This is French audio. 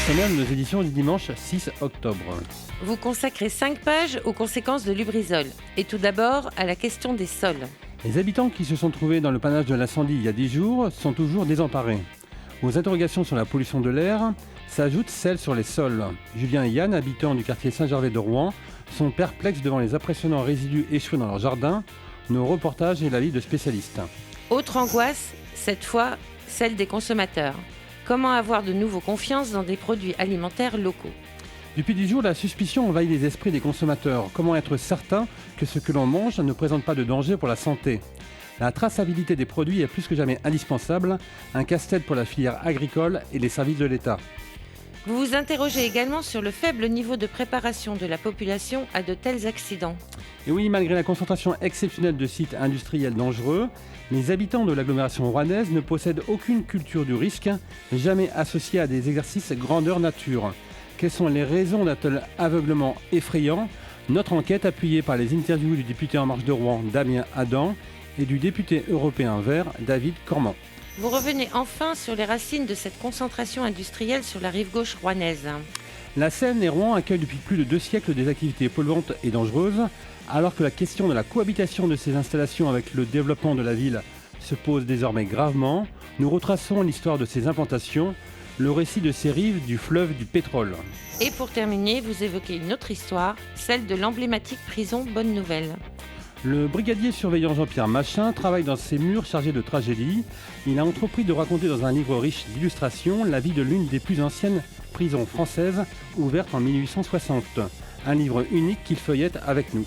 sommaire de nos éditions du dimanche 6 octobre. Vous consacrez 5 pages aux conséquences de Lubrizol. Et tout d'abord, à la question des sols. Les habitants qui se sont trouvés dans le panache de l'incendie il y a 10 jours sont toujours désemparés. Aux interrogations sur la pollution de l'air s'ajoutent celles sur les sols. Julien et Yann, habitants du quartier Saint-Gervais de Rouen, sont perplexes devant les impressionnants résidus échoués dans leur jardin. Nos reportages et l'avis de spécialistes. Autre angoisse, cette fois, celle des consommateurs. Comment avoir de nouveau confiance dans des produits alimentaires locaux ? Depuis 10 jours, la suspicion envahit les esprits des consommateurs. Comment être certain que ce que l'on mange ne présente pas de danger pour la santé ? La traçabilité des produits est plus que jamais indispensable, un casse-tête pour la filière agricole et les services de l'État. Vous vous interrogez également sur le faible niveau de préparation de la population à de tels accidents. Et oui, malgré la concentration exceptionnelle de sites industriels dangereux, les habitants de l'agglomération rouennaise ne possèdent aucune culture du risque, jamais associée à des exercices grandeur nature. Quelles sont les raisons d'un tel aveuglement effrayant ? Notre enquête, appuyée par les interviews du député En Marche de Rouen, Damien Adam, et du député européen vert, David Cormand. Vous revenez enfin sur les racines de cette concentration industrielle sur la rive gauche rouennaise. La Seine et Rouen accueillent depuis plus de 2 siècles des activités polluantes et dangereuses. Alors que la question de la cohabitation de ces installations avec le développement de la ville se pose désormais gravement, nous retraçons l'histoire de ces implantations, le récit de ces rives du fleuve du pétrole. Et pour terminer, vous évoquez une autre histoire, celle de l'emblématique prison Bonne Nouvelle. Le brigadier surveillant Jean-Pierre Machin travaille dans ces murs chargés de tragédies. Il a entrepris de raconter dans un livre riche d'illustrations la vie de l'une des plus anciennes prisons françaises, ouverte en 1860. Un livre unique qu'il feuillette avec nous.